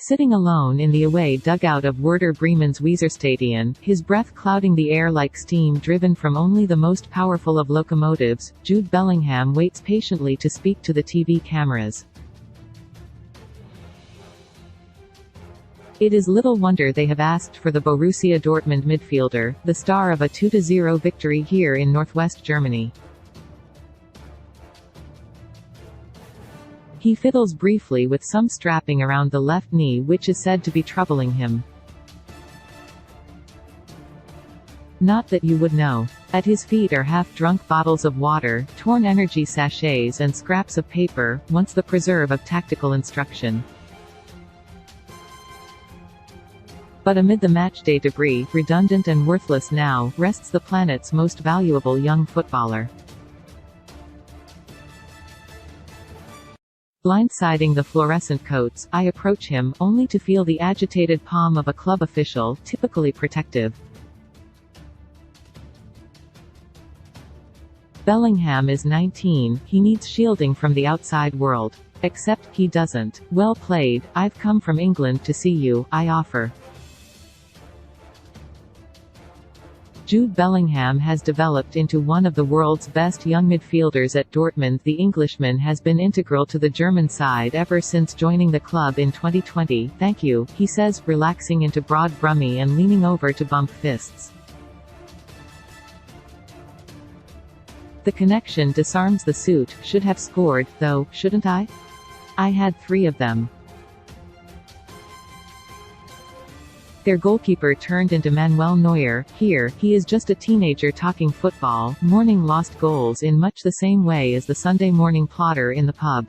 Sitting alone in the away dugout of Werder Bremen's Weserstadion, his breath clouding the air like steam driven from only the most powerful of locomotives, Jude Bellingham waits patiently to speak to the TV cameras. It is little wonder they have asked for the Borussia Dortmund midfielder, the star of a 2-0 victory here in northwest Germany. He fiddles briefly with some strapping around the left knee which is said to be troubling him. Not that you would know. At his feet are half-drunk bottles of water, torn energy sachets and scraps of paper, once the preserve of tactical instruction. But amid the matchday debris, redundant and worthless now, rests the planet's most valuable young footballer. Blindsiding the fluorescent coats, I approach him, only to feel the agitated palm of a club official, typically protective. Bellingham is 19, he needs shielding from the outside world. Except, he doesn't. Well played, I've come from England to see you, I offer. Jude Bellingham has developed into one of the world's best young midfielders at Dortmund. The Englishman has been integral to the German side ever since joining the club in 2020. Thank you, he says, relaxing into broad Brummie and leaning over to bump fists. The connection disarms the suit. Should have scored, though, shouldn't I? I had 3 of them. Their goalkeeper turned into Manuel Neuer. Here, he is just a teenager talking football, mourning lost goals in much the same way as the Sunday morning plotter in the pub.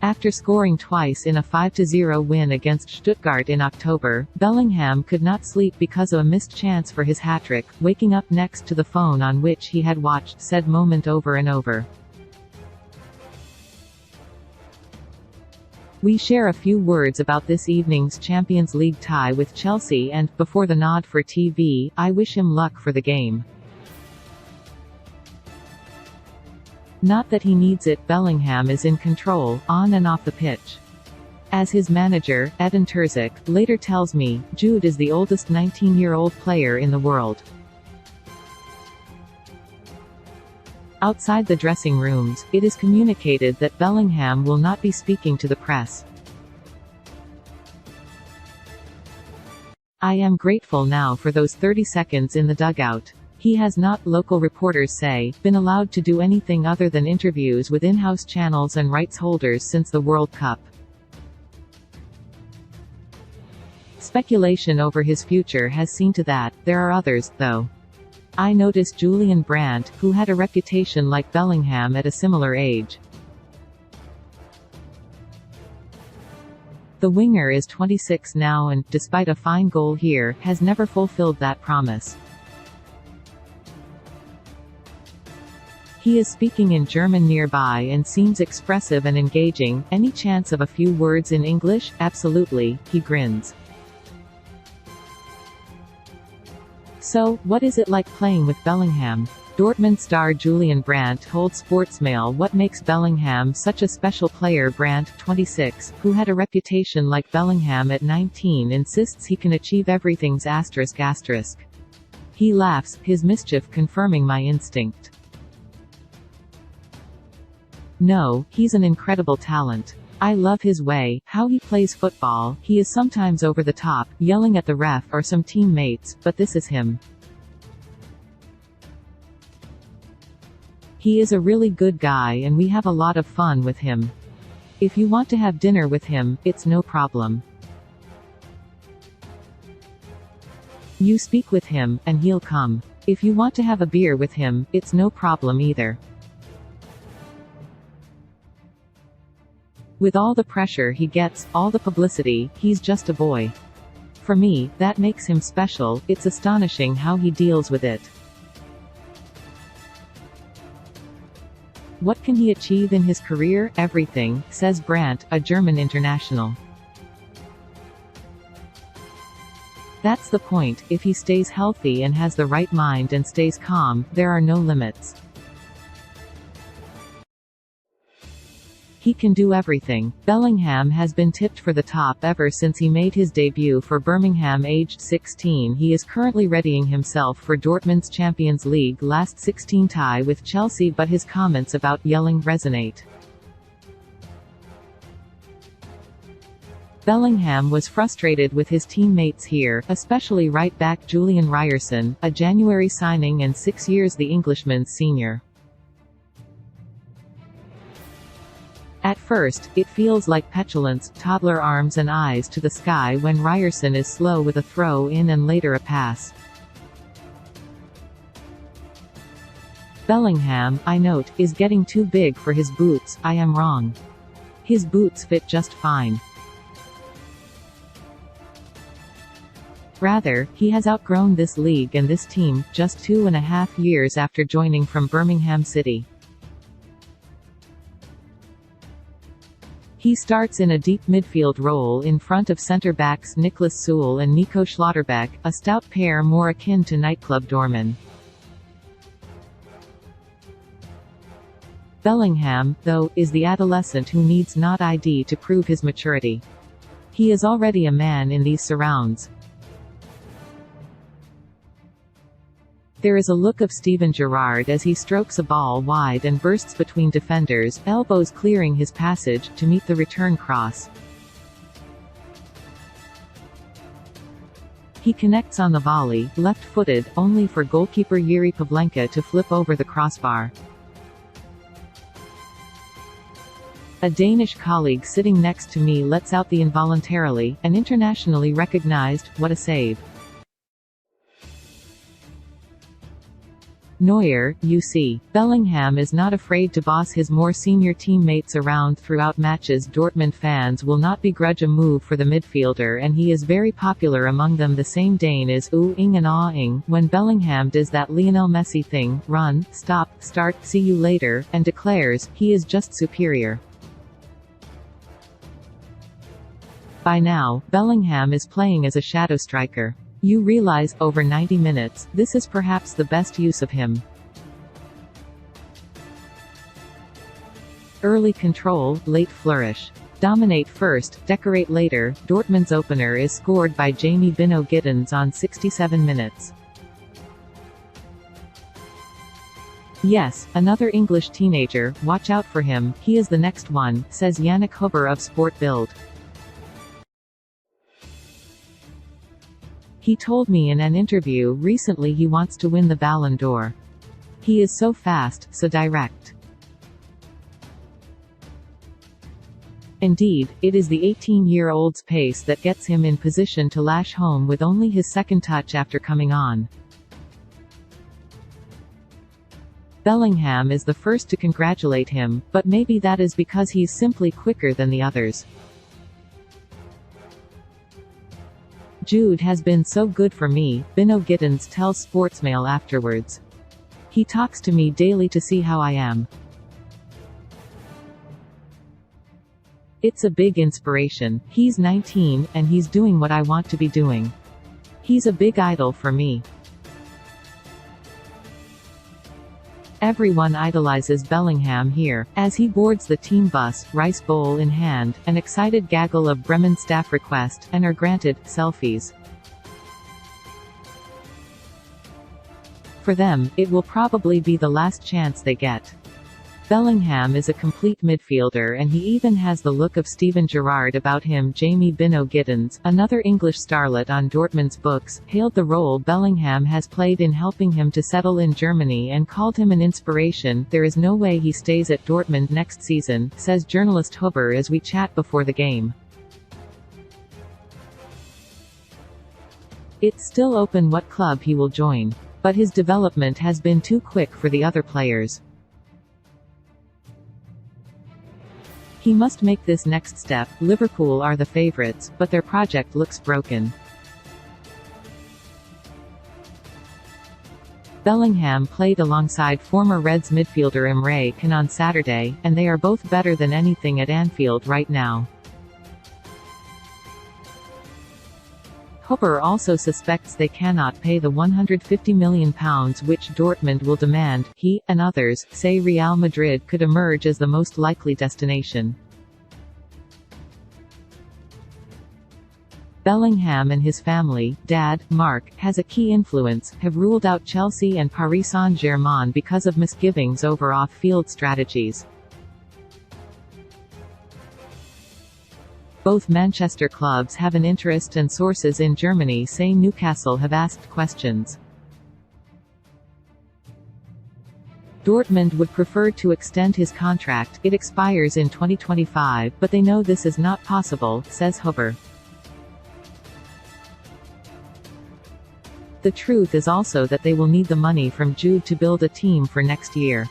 After scoring twice in a 5-0 win against Stuttgart in October, Bellingham could not sleep because of a missed chance for his hat-trick, waking up next to the phone on which he had watched said moment over and over. We share a few words about this evening's Champions League tie with Chelsea and, before the nod for TV, I wish him luck for the game. Not that he needs it. Bellingham is in control, on and off the pitch. As his manager, Edin Terzic, later tells me, Jude is the oldest 19-year-old player in the world. Outside the dressing rooms, it is communicated that Bellingham will not be speaking to the press. I am grateful now for those 30 seconds in the dugout. He has not, local reporters say, been allowed to do anything other than interviews with in-house channels and rights holders since the World Cup. Speculation over his future has seen to that. There are others, though. I noticed Julian Brandt, who had a reputation like Bellingham at a similar age. The winger is 26 now and, despite a fine goal here, has never fulfilled that promise. He is speaking in German nearby and seems expressive and engaging. Any chance of a few words in English? Absolutely, he grins. So, what is it like playing with Bellingham? Dortmund star Julian Brandt told Sportsmail what makes Bellingham such a special player. Brandt, 26, who had a reputation like Bellingham at 19, insists he can achieve everything. He laughs, his mischief confirming my instinct. No, he's an incredible talent. I love his way, how he plays football. He is sometimes over the top, yelling at the ref or some teammates, but this is him. He is a really good guy and we have a lot of fun with him. If you want to have dinner with him, it's no problem. You speak with him, and he'll come. If you want to have a beer with him, it's no problem either. With all the pressure he gets, all the publicity, he's just a boy. For me, that makes him special. It's astonishing how he deals with it. What can he achieve in his career? Everything, says Brandt, a German international. That's the point. If he stays healthy and has the right mind and stays calm, there are no limits. He can do everything. Bellingham has been tipped for the top ever since he made his debut for Birmingham aged 16. He is currently readying himself for Dortmund's Champions League last 16 tie with Chelsea, but his comments about yelling resonate. Bellingham was frustrated with his teammates here, especially right-back Julian Ryerson, a January signing and 6 years the Englishman's senior. At first, it feels like petulance, toddler arms and eyes to the sky when Ryerson is slow with a throw-in and later a pass. Bellingham, I note, is getting too big for his boots. I am wrong. His boots fit just fine. Rather, he has outgrown this league and this team, just 2.5 years after joining from Birmingham City. He starts in a deep midfield role in front of centre-backs Niklas Süle and Nico Schlotterbeck, a stout pair more akin to nightclub doormen. Bellingham, though, is the adolescent who needs not ID to prove his maturity. He is already a man in these surrounds. There is a look of Steven Gerrard as he strokes a ball wide and bursts between defenders, elbows clearing his passage, to meet the return cross. He connects on the volley, left-footed, only for goalkeeper Yuri Pavlenka to flip over the crossbar. A Danish colleague sitting next to me lets out the involuntarily, and internationally recognized, "What a save." Neuer, you see. Bellingham is not afraid to boss his more senior teammates around throughout matches. Dortmund fans will not begrudge a move for the midfielder, and he is very popular among them. The same Dane is ooh-ing and ah-ing when Bellingham does that Lionel Messi thing, run, stop, start, see you later, and declares, he is just superior. By now, Bellingham is playing as a shadow striker. You realize, over 90 minutes, this is perhaps the best use of him. Early control, late flourish. Dominate first, decorate later. Dortmund's opener is scored by Jamie Bino Gittens on 67 minutes. Yes, another English teenager, watch out for him, he is the next one, says Yannick Huber of Sport Bild. He told me in an interview recently he wants to win the Ballon d'Or. He is so fast, so direct. Indeed, it is the 18-year-old's pace that gets him in position to lash home with only his second touch after coming on. Bellingham is the first to congratulate him, but maybe that is because he's simply quicker than the others. Jude has been so good for me, Bino Gittens tells Sportsmail afterwards. He talks to me daily to see how I am. It's a big inspiration. He's 19, and he's doing what I want to be doing. He's a big idol for me. Everyone idolizes Bellingham here, as he boards the team bus, rice bowl in hand, an excited gaggle of Bremen staff request, and are granted selfies. For them, it will probably be the last chance they get. Bellingham is a complete midfielder, and he even has the look of Steven Gerrard about him. Jamie Bino Gittens, another English starlet on Dortmund's books, hailed the role Bellingham has played in helping him to settle in Germany and called him an inspiration. There is no way he stays at Dortmund next season, says journalist Huber as we chat before the game. It's still open what club he will join. But his development has been too quick for the other players. He must make this next step. Liverpool are the favourites, but their project looks broken. Bellingham played alongside former Reds midfielder Emre Can on Saturday, and they are both better than anything at Anfield right now. Hopper also suspects they cannot pay the £150 million which Dortmund will demand. He, and others, say Real Madrid could emerge as the most likely destination. Bellingham and his family, Dad, Mark, has a key influence, have ruled out Chelsea and Paris Saint-Germain because of misgivings over off-field strategies. Both Manchester clubs have an interest, and sources in Germany say Newcastle have asked questions. Dortmund would prefer to extend his contract, it expires in 2025, but they know this is not possible, says Hopper. The truth is also that they will need the money from Jude to build a team for next year.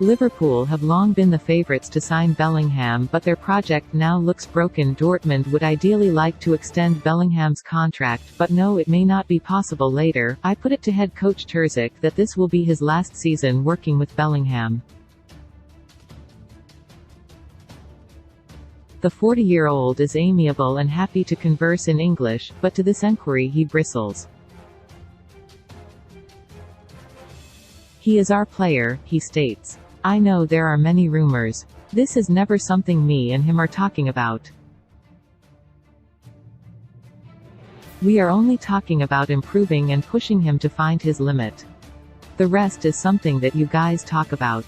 Liverpool have long been the favourites to sign Bellingham, but their project now looks broken. Dortmund would ideally like to extend Bellingham's contract, but no, it may not be possible later. I put it to head coach Terzic that this will be his last season working with Bellingham. The 40-year-old is amiable and happy to converse in English, but to this enquiry he bristles. He is our player, he states. I know there are many rumors. This is never something me and him are talking about. We are only talking about improving and pushing him to find his limit. The rest is something that you guys talk about.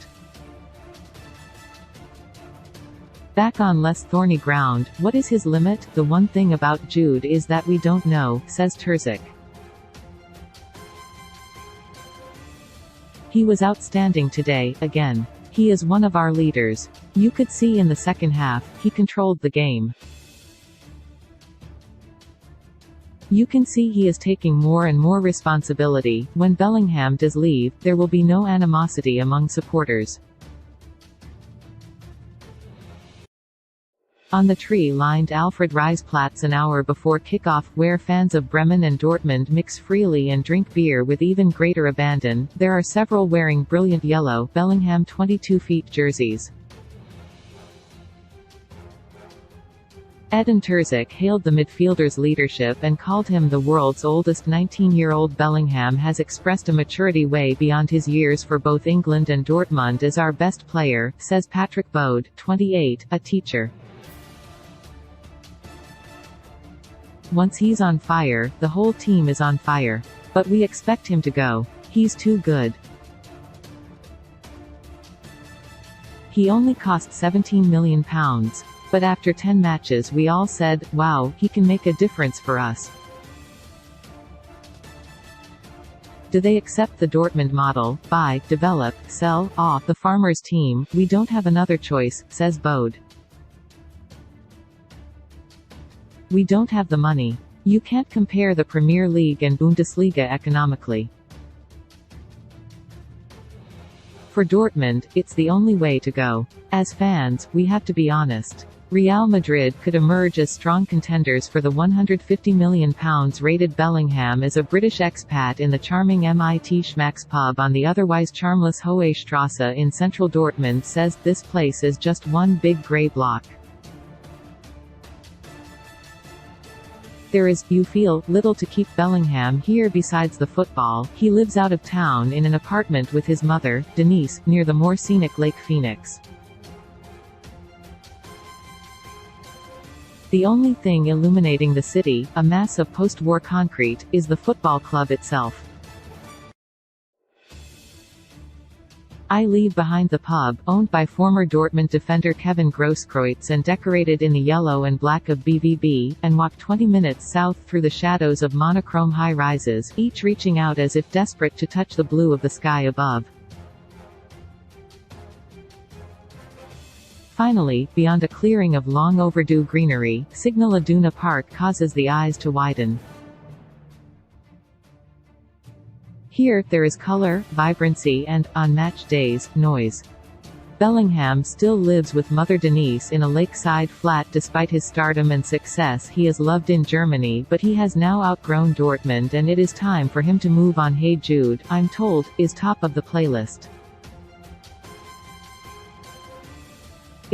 Back on less thorny ground, what is his limit? The one thing about Jude is that we don't know, says Terzic. He was outstanding today, again. He is one of our leaders. You could see in the second half, he controlled the game. You can see he is taking more and more responsibility. When Bellingham does leave, there will be no animosity among supporters. On the tree-lined Alfred-Reisplatz an hour before kickoff, where fans of Bremen and Dortmund mix freely and drink beer with even greater abandon, there are several wearing brilliant yellow Bellingham 22 feet jerseys. Edin Terzic hailed the midfielder's leadership and called him the world's oldest. 19-year-old Bellingham has expressed a maturity way beyond his years for both England and Dortmund as our best player, says Patrick Bode, 28, a teacher. Once he's on fire, the whole team is on fire. But we expect him to go. He's too good. He only cost £17 million. But after 10 matches we all said, wow, he can make a difference for us. Do they accept the Dortmund model? Buy, develop, sell, off the farmers' team? We don't have another choice, says Bode. We don't have the money. You can't compare the Premier League and Bundesliga economically. For Dortmund, it's the only way to go. As fans, we have to be honest. Real Madrid could emerge as strong contenders for the £150 million rated. Bellingham is a British expat in the charming MIT Schmack's pub on the otherwise charmless Hohe Strasse in central Dortmund. Says, this place is just one big grey block. There is, you feel, little to keep Bellingham here besides the football. He lives out of town in an apartment with his mother, Denise, near the more scenic Lake Phoenix. The only thing illuminating the city, a mass of post-war concrete, is the football club itself. I leave behind the pub, owned by former Dortmund defender Kevin Grosskreutz and decorated in the yellow and black of BVB, and walk 20 minutes south through the shadows of monochrome high-rises, each reaching out as if desperate to touch the blue of the sky above. Finally, beyond a clearing of long-overdue greenery, Signal Iduna Park causes the eyes to widen. Here, there is color, vibrancy and, on match days, noise. Bellingham still lives with mother Denise in a lakeside flat. Despite his stardom and success, he is loved in Germany, but he has now outgrown Dortmund and it is time for him to move on. Hey Jude, I'm told, is top of the playlist.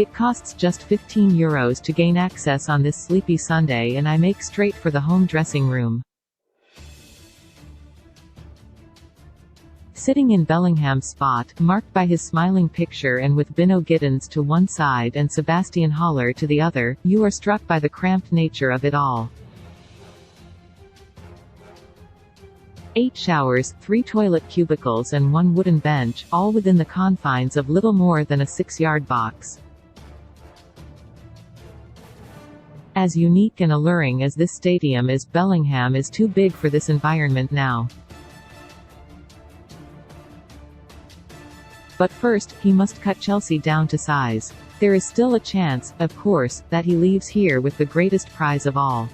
It costs just €15 to gain access on this sleepy Sunday, and I make straight for the home dressing room. Sitting in Bellingham's spot, marked by his smiling picture and with Bino Giddens to one side and Sebastian Haller to the other, you are struck by the cramped nature of it all. 8 showers, 3 toilet cubicles and 1 wooden bench, all within the confines of little more than a 6-yard box. As unique and alluring as this stadium is, Bellingham is too big for this environment now. But first, he must cut Chelsea down to size. There is still a chance, of course, that he leaves here with the greatest prize of all.